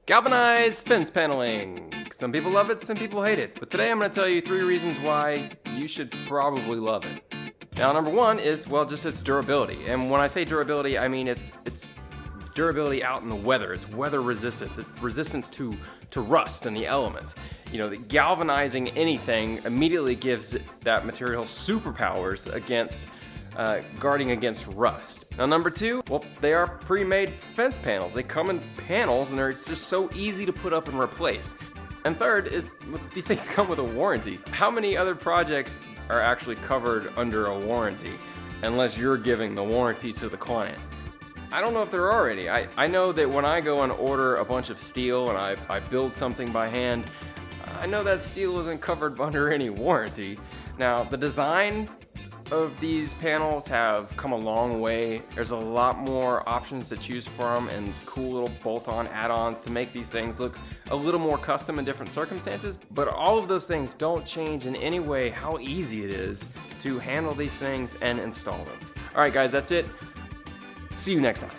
Galvanized fence paneling. Some people love it, some people hate it. But today I'm going to tell you 3 reasons why you should probably love it. Now, number 1 is, well, just its durability. And when I say durability, I mean it's durability out in the weather. It's weather resistance. It's resistance to rust and the elements. You know, galvanizing anything immediately gives that material superpowers against guarding against rust. Now, number 2, well, they are pre-made fence panels. They come in panels and it's just so easy to put up and replace. And third is, these things come with a warranty. How many other projects are actually covered under a warranty unless you're giving the warranty to the client? I don't know if there are any. I know that when I go and order a bunch of steel and I build something by hand, I know that steel isn't covered under any warranty. Now, the design of these panels have come a long way. There's a lot more options to choose from and cool little bolt-on add-ons to make these things look a little more custom in different circumstances, but all of those things don't change in any way how easy it is to handle these things and install them. All right, guys, that's it. See you next time.